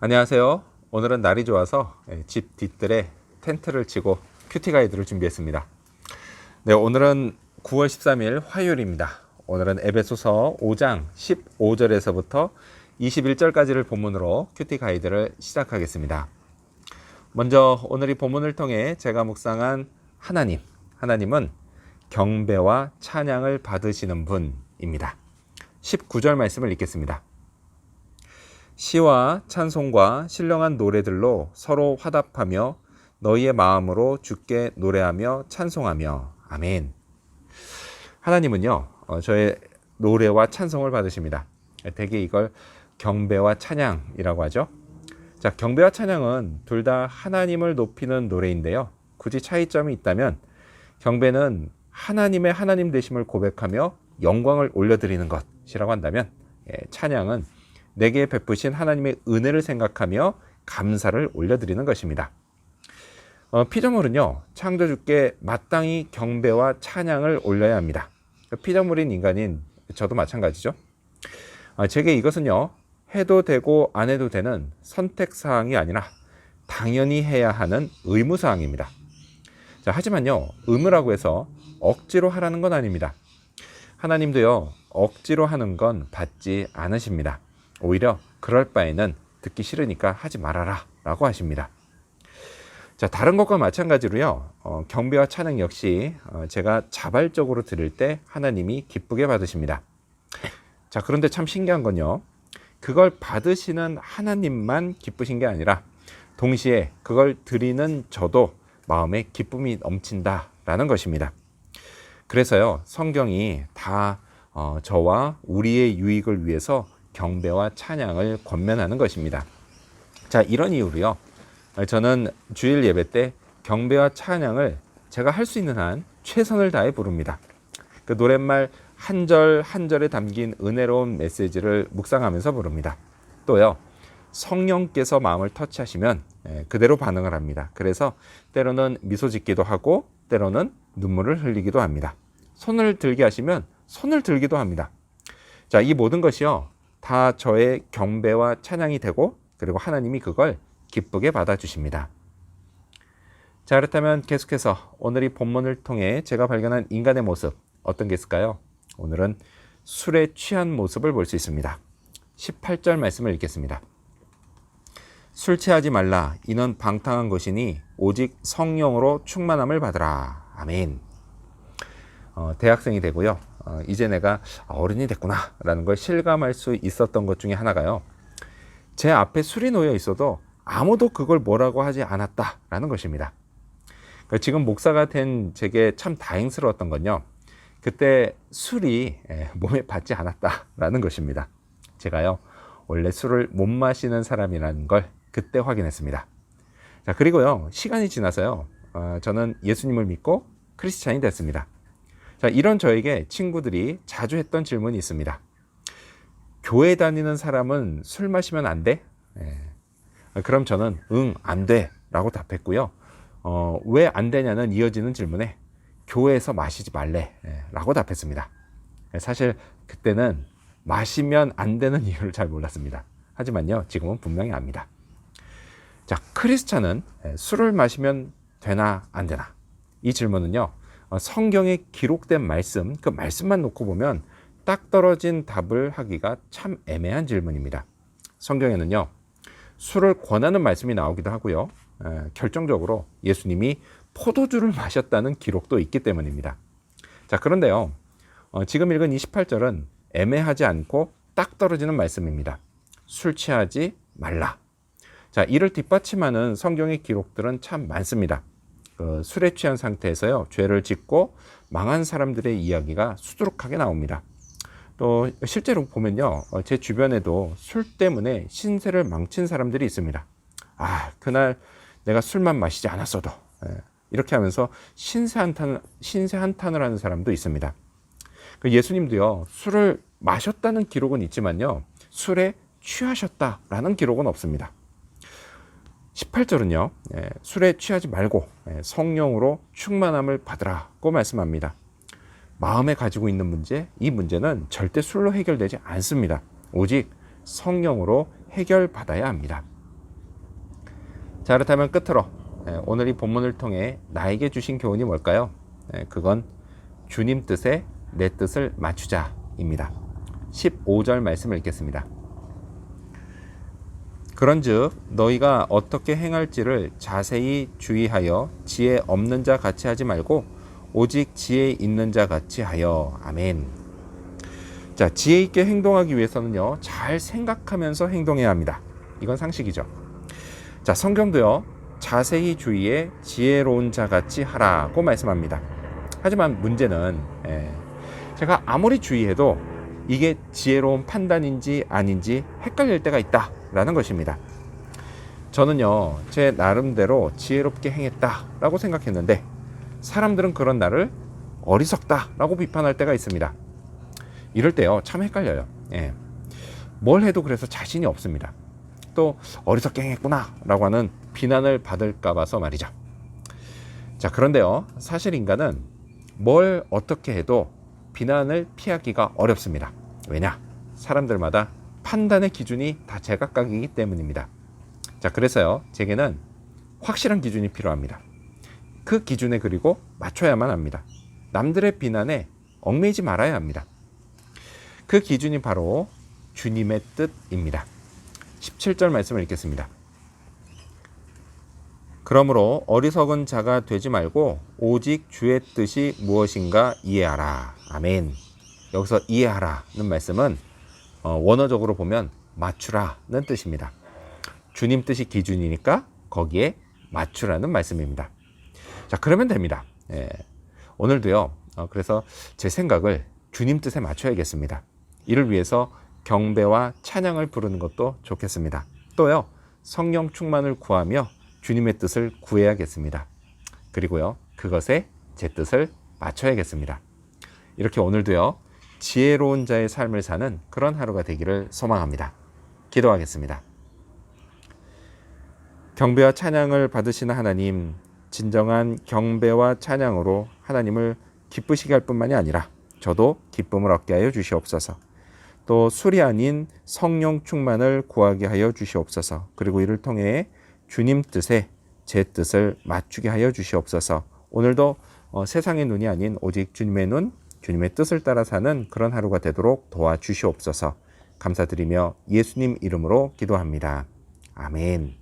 안녕하세요. 오늘은 날이 좋아서 집 뒤뜰에 텐트를 치고 큐티 가이드를 준비했습니다. 네, 오늘은 9월 13일 화요일입니다. 오늘은 에베소서 5장 15절에서부터 21절까지를 본문으로 큐티 가이드를 시작하겠습니다. 먼저 오늘 이 본문을 통해 제가 묵상한 하나님은 경배와 찬양을 받으시는 분입니다. 19절 말씀을 읽겠습니다. 시와 찬송과 신령한 노래들로 서로 화답하며 너희의 마음으로 주께 노래하며 찬송하며 아멘. 하나님은요, 저의 노래와 찬송을 받으십니다. 대개 이걸 경배와 찬양이라고 하죠. 자, 경배와 찬양은 둘 다 하나님을 높이는 노래인데요. 굳이 차이점이 있다면 경배는 하나님의 하나님 되심을 고백하며 영광을 올려드리는 것이라고 한다면 찬양은 내게 베푸신 하나님의 은혜를 생각하며 감사를 올려드리는 것입니다. 피조물은요, 창조주께 마땅히 경배와 찬양을 올려야 합니다. 피조물인 인간인 저도 마찬가지죠. 제게 이것은요, 해도 되고 안 해도 되는 선택사항이 아니라 당연히 해야 하는 의무사항입니다. 자, 하지만요, 의무라고 해서 억지로 하라는 건 아닙니다. 하나님도요, 억지로 하는 건 받지 않으십니다. 오히려 그럴 바에는 듣기 싫으니까 하지 말아라 라고 하십니다. 자, 다른 것과 마찬가지로요, 경배와 찬양 역시 제가 자발적으로 드릴 때 하나님이 기쁘게 받으십니다. 자, 그런데 참 신기한 건요, 그걸 받으시는 하나님만 기쁘신 게 아니라 동시에 그걸 드리는 저도 마음에 기쁨이 넘친다라는 것입니다. 그래서요, 성경이 다 저와 우리의 유익을 위해서 경배와 찬양을 권면하는 것입니다. 자, 이런 이유로요, 저는 주일 예배 때 경배와 찬양을 제가 할 수 있는 한 최선을 다해 부릅니다. 그 노랫말 한 절 한 절에 담긴 은혜로운 메시지를 묵상하면서 부릅니다. 또요, 성령께서 마음을 터치하시면 그대로 반응을 합니다. 그래서 때로는 미소 짓기도 하고 때로는 눈물을 흘리기도 합니다. 손을 들게 하시면 손을 들기도 합니다. 자, 이 모든 것이요, 다 저의 경배와 찬양이 되고 그리고 하나님이 그걸 기쁘게 받아주십니다. 자, 그렇다면 계속해서 오늘 이 본문을 통해 제가 발견한 인간의 모습 어떤 게 있을까요? 오늘은 술에 취한 모습을 볼 수 있습니다. 18절 말씀을 읽겠습니다. 술 취하지 말라. 이는 방탕한 것이니 오직 성령으로 충만함을 받으라. 아멘. 대학생이 되고요, 이제 내가 어른이 됐구나 라는 걸 실감할 수 있었던 것 중에 하나가요, 제 앞에 술이 놓여 있어도 아무도 그걸 뭐라고 하지 않았다라는 것입니다. 그러니까 지금 목사가 된 제게 참 다행스러웠던 건요, 그때 술이 몸에 받지 않았다라는 것입니다. 제가요, 원래 술을 못 마시는 사람이라는 걸 그때 확인했습니다. 자, 그리고요, 시간이 지나서요, 저는 예수님을 믿고 크리스찬이 됐습니다. 자, 이런 저에게 친구들이 자주 했던 질문이 있습니다. 교회 다니는 사람은 술 마시면 안 돼? 그럼 저는 안 돼 라고 답했고요. 왜 안 되냐는 이어지는 질문에 교회에서 마시지 말래 라고 답했습니다. 사실 그때는 마시면 안 되는 이유를 잘 몰랐습니다. 하지만요, 지금은 분명히 압니다. 자, 크리스찬은 술을 마시면 되나 안 되나? 이 질문은요, 성경에 기록된 말씀, 그 말씀만 놓고 보면 딱 떨어진 답을 하기가 참 애매한 질문입니다. 성경에는요, 술을 권하는 말씀이 나오기도 하고요, 결정적으로 예수님이 포도주를 마셨다는 기록도 있기 때문입니다. 자, 그런데요, 지금 읽은 28절은 애매하지 않고 딱 떨어지는 말씀입니다. 술 취하지 말라. 자, 이를 뒷받침하는 성경의 기록들은 참 많습니다. 술에 취한 상태에서요, 죄를 짓고 망한 사람들의 이야기가 수두룩하게 나옵니다. 또 실제로 보면요, 제 주변에도 술 때문에 신세를 망친 사람들이 있습니다. 그날 내가 술만 마시지 않았어도, 이렇게 하면서 신세 한탄을 하는 사람도 있습니다. 예수님도요, 술을 마셨다는 기록은 있지만요, 술에 취하셨다라는 기록은 없습니다. 18절은요, 술에 취하지 말고 성령으로 충만함을 받으라고 말씀합니다. 마음에 가지고 있는 문제, 이 문제는 절대 술로 해결되지 않습니다. 오직 성령으로 해결받아야 합니다. 자, 그렇다면 끝으로 오늘 이 본문을 통해 나에게 주신 교훈이 뭘까요? 그건 주님 뜻에 내 뜻을 맞추자입니다. 15절 말씀을 읽겠습니다. 그런즉 너희가 어떻게 행할지를 자세히 주의하여 지혜 없는 자 같이 하지 말고 오직 지혜 있는 자 같이 하여. 아멘. 자, 지혜 있게 행동하기 위해서는요, 잘 생각하면서 행동해야 합니다. 이건 상식이죠. 자, 성경도요, 자세히 주의해 지혜로운 자 같이 하라고 말씀합니다. 하지만 문제는 제가 아무리 주의해도 이게 지혜로운 판단인지 아닌지 헷갈릴 때가 있다라는 것입니다. 저는요, 제 나름대로 지혜롭게 행했다라고 생각했는데 사람들은 그런 나를 어리석다라고 비판할 때가 있습니다. 이럴 때요, 참 헷갈려요. 뭘 해도 그래서 자신이 없습니다. 또 어리석게 행했구나 라고 하는 비난을 받을까 봐서 말이죠. 자, 그런데요, 사실 인간은 뭘 어떻게 해도 비난을 피하기가 어렵습니다. 왜냐? 사람들마다 판단의 기준이 다 제각각이기 때문입니다. 자, 그래서요, 제게는 확실한 기준이 필요합니다. 그 기준에 그리고 맞춰야만 합니다. 남들의 비난에 얽매이지 말아야 합니다. 그 기준이 바로 주님의 뜻입니다. 17절 말씀을 읽겠습니다. 그러므로 어리석은 자가 되지 말고 오직 주의 뜻이 무엇인가 이해하라. 아멘. 여기서 이해하라는 말씀은 원어적으로 보면 맞추라는 뜻입니다. 주님 뜻이 기준이니까 거기에 맞추라는 말씀입니다. 자, 그러면 됩니다. 오늘도요, 그래서 제 생각을 주님 뜻에 맞춰야겠습니다. 이를 위해서 경배와 찬양을 부르는 것도 좋겠습니다. 또요, 성령 충만을 구하며 주님의 뜻을 구해야겠습니다. 그리고요, 그것에 제 뜻을 맞춰야겠습니다. 이렇게 오늘도요, 지혜로운 자의 삶을 사는 그런 하루가 되기를 소망합니다. 기도하겠습니다. 경배와 찬양을 받으시는 하나님, 진정한 경배와 찬양으로 하나님을 기쁘시게 할 뿐만이 아니라 저도 기쁨을 얻게 하여 주시옵소서. 또 술이 아닌 성령 충만을 구하게 하여 주시옵소서. 그리고 이를 통해 주님 뜻에 제 뜻을 맞추게 하여 주시옵소서. 오늘도 세상의 눈이 아닌 오직 주님의 눈, 주님의 뜻을 따라 사는 그런 하루가 되도록 도와주시옵소서. 감사드리며 예수님 이름으로 기도합니다. 아멘.